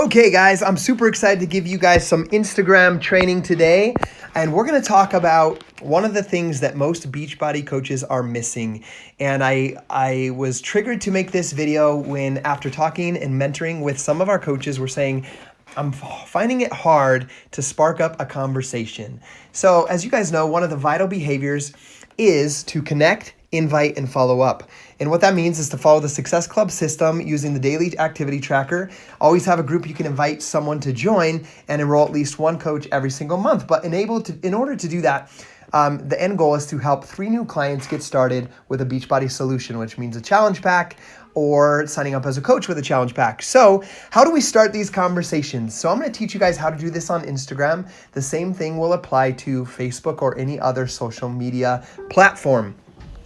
Okay, guys, I'm super excited to give you guys some Instagram training today. And we're going to talk about one of the things that most Beachbody coaches are missing. And I was triggered to make this video when, after talking and mentoring with some of our coaches, we're saying, I'm finding it hard to spark up a conversation. So as you guys know, one of the vital behaviors is to connect, invite, and follow up. And what that means is to follow the Success Club system using the daily activity tracker. Always have a group you can invite someone to join and enroll at least one coach every single month. But in order to do that, the end goal is to help 3 new clients get started with a Beachbody solution, which means a challenge pack or signing up as a coach with a challenge pack. So how do we start these conversations? So I'm going to teach you guys how to do this on Instagram. The same thing will apply to Facebook or any other social media platform.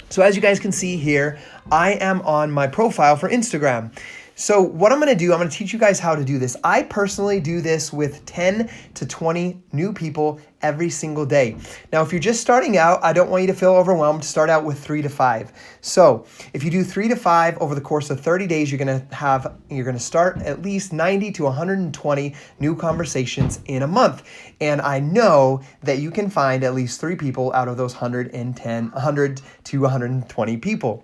So as you guys can see here, I am on my profile for Instagram. So what I'm going to do, I'm going to teach you guys how to do this. I personally do this with 10 to 20 new people every single day. Now, if you're just starting out, I don't want you to feel overwhelmed. Start out with 3 to 5. So if you do 3 to 5 over the course of 30 days, you're going to start at least 90 to 120 new conversations in a month. And I know that you can find at least 3 people out of those 100 to 120 people.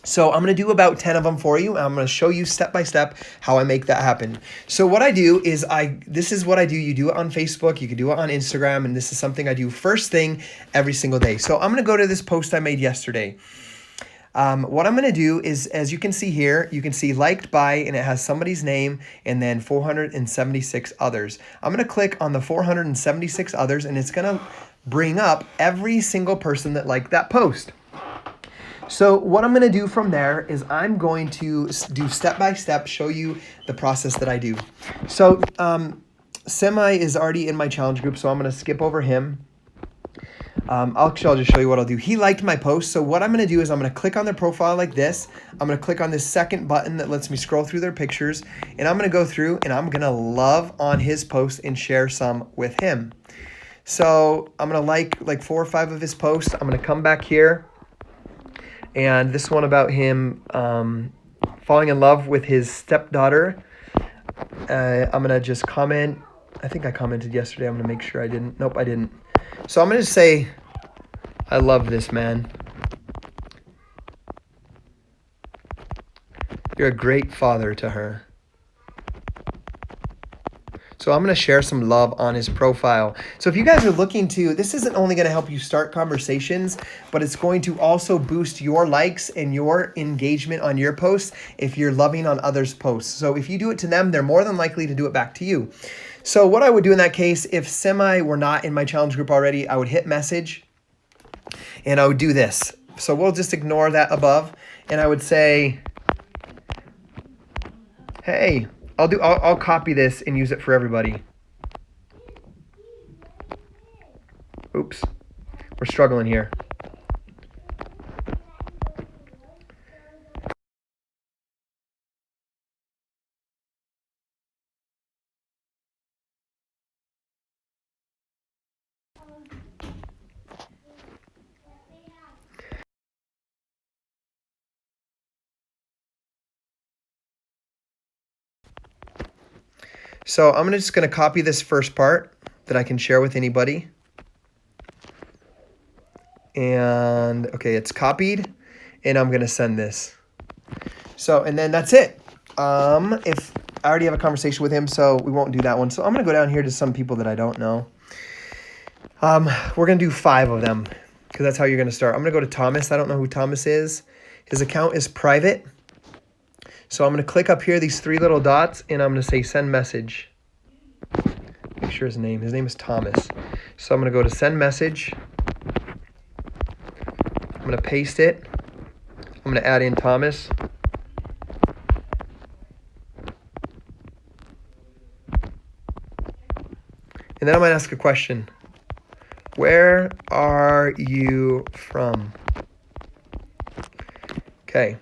So I'm going to do about 10 of them for you. I'm going to show you step by step how I make that happen. So what I do is this is what I do. You do it on Facebook, you can do it on Instagram, and this is something I do first thing every single day. So I'm going to go to this post I made yesterday. What I'm going to do is, as you can see here, you can see liked by, and it has somebody's name and then 476 others. I'm going to click on the 476 others, and it's going to bring up every single person that liked that post. So what I'm going to do from there is I'm going to do step by step, show you the process that I do. So Semi is already in my challenge group, so I'm going to skip over him. I'll just show you what I'll do. He liked my post, so what I'm going to do is I'm going to click on their profile like this. I'm going to click on this second button that lets me scroll through their pictures, and I'm going to go through and I'm going to love on his post and share some with him. So I'm going to like 4 or 5 of his posts. I'm going to come back here. And this one about him falling in love with his stepdaughter. I'm going to just comment. I think I commented yesterday. I'm going to make sure I didn't. Nope, I didn't. So I'm going to say, I love this, man. You're a great father to her. So I'm going to share some love on his profile. So if you guys are looking to, this isn't only going to help you start conversations, but it's going to also boost your likes and your engagement on your posts if you're loving on others' posts. So if you do it to them, they're more than likely to do it back to you. So what I would do in that case, if Semi were not in my challenge group already, I would hit message and I would do this. So we'll just ignore that above. And I would say, hey, I'll copy this and use it for everybody. Oops, we're struggling here. So I'm just going to copy this first part that I can share with anybody. And okay, it's copied and I'm going to send this. So, and then that's it. If I already have a conversation with him, so we won't do that one. So I'm going to go down here to some people that I don't know. We're going to do 5 of them because that's how you're going to start. I'm going to go to Thomas. I don't know who Thomas is. His account is private. So I'm going to click up here, these 3 little dots, and I'm going to say send message. Make sure his name is Thomas. So I'm going to go to send message. I'm going to paste it. I'm going to add in Thomas. And then I'm going to ask a question. Where are you from? Okay.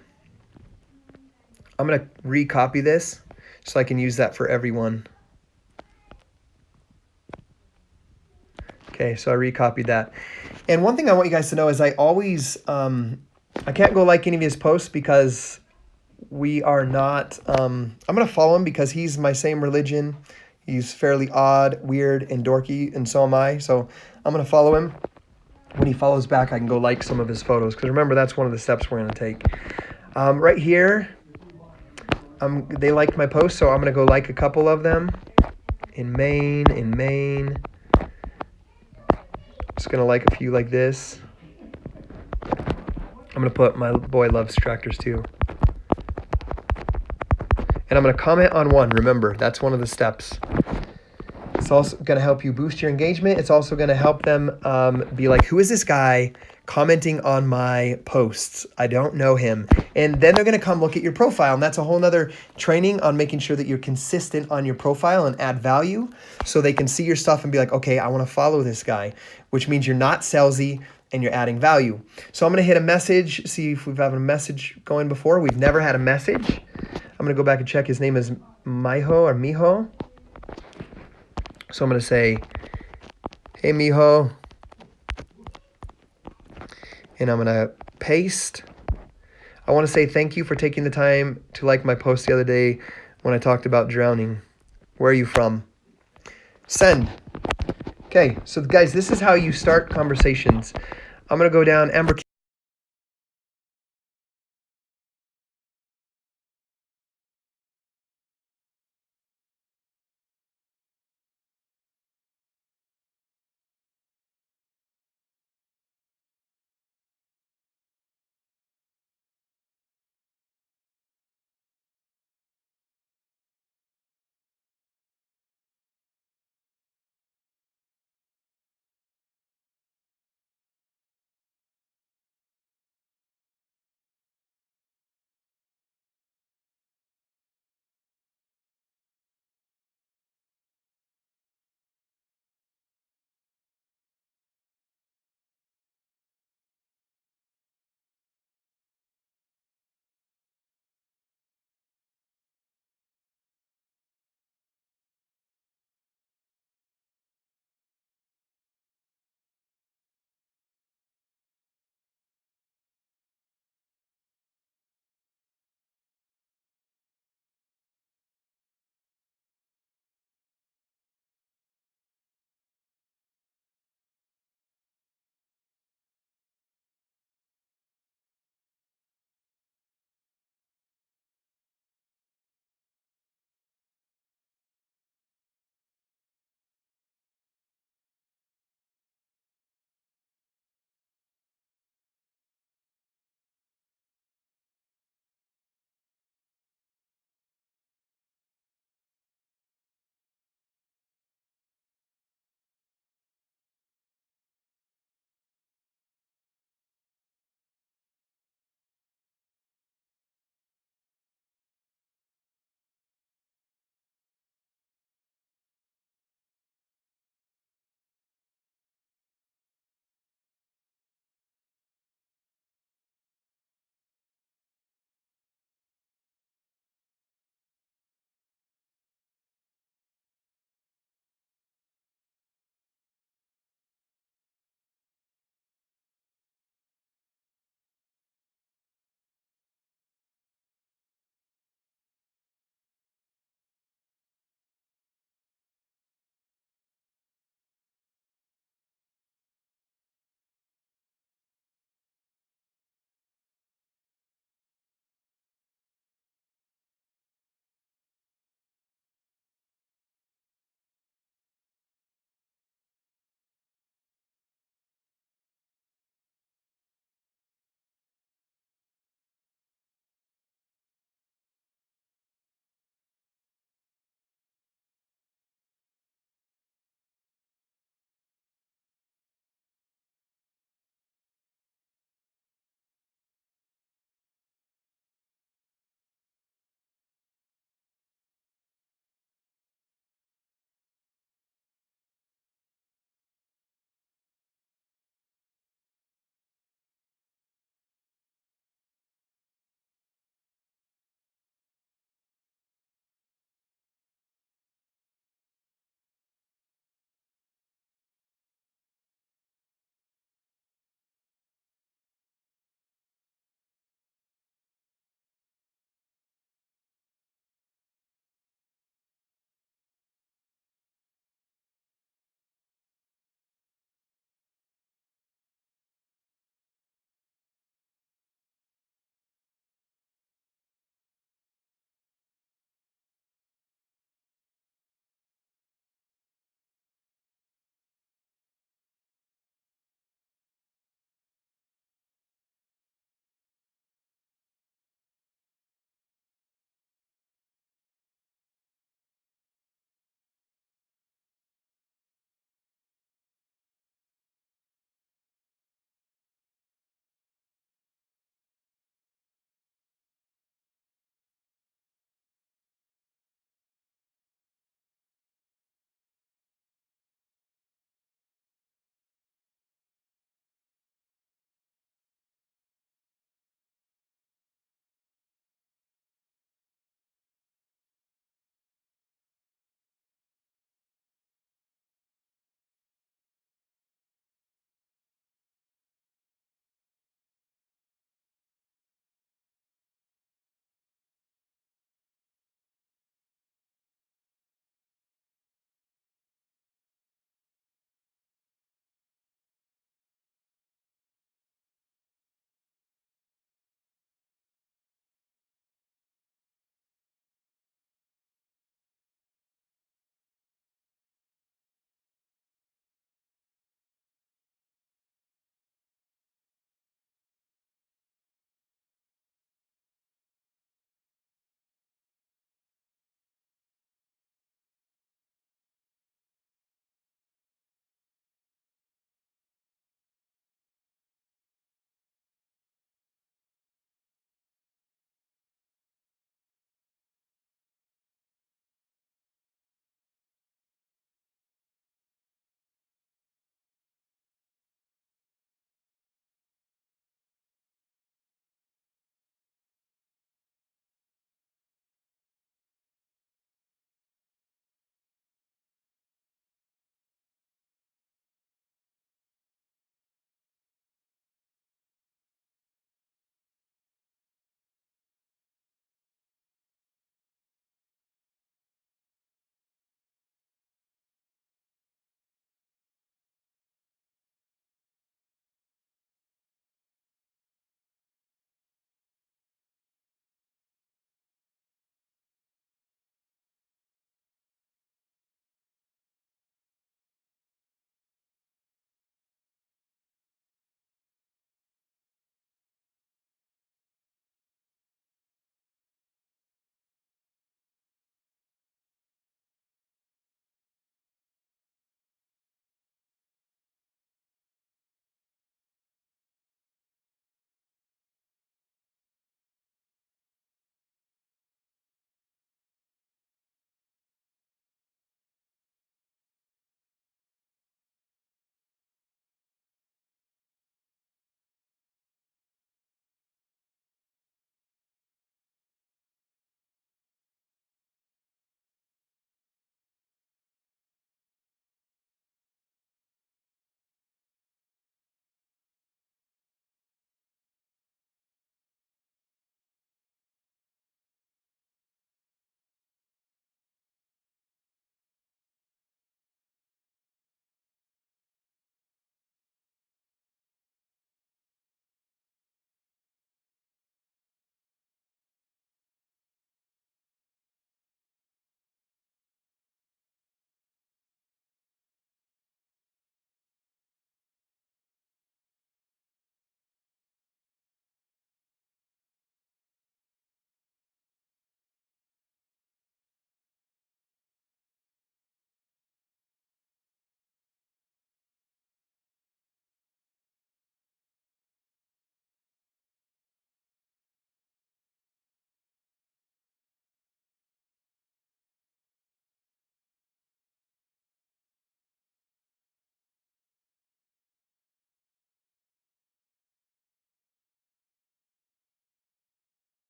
I'm going to recopy this so I can use that for everyone. Okay, so I recopied that. And one thing I want you guys to know is I always, I can't go like any of his posts because we are not, I'm going to follow him because he's my same religion. He's fairly odd, weird, and dorky, and so am I. So I'm going to follow him. When he follows back, I can go like some of his photos. Because remember, that's one of the steps we're going to take. Right here, they liked my post, so I'm going to go like a couple of them. In Maine. Just going to like a few like this. I'm going to put my boy loves tractors too. And I'm going to comment on one. Remember, that's one of the steps. It's also going to help you boost your engagement. It's also going to help them be like, who is this guy commenting on my posts? I don't know him. And then they're going to come look at your profile. And that's a whole nother training on making sure that you're consistent on your profile and add value so they can see your stuff and be like, okay, I want to follow this guy, which means you're not salesy and you're adding value. So I'm going to hit a message, see if we've had a message going before. We've never had a message. I'm going to go back and check. His name is Miho. So I'm going to say, hey, Miho. And I'm going to paste. I want to say thank you for taking the time to like my post the other day when I talked about drowning. Where are you from? Send. Okay, so guys, this is how you start conversations. I'm going to go down. Amber,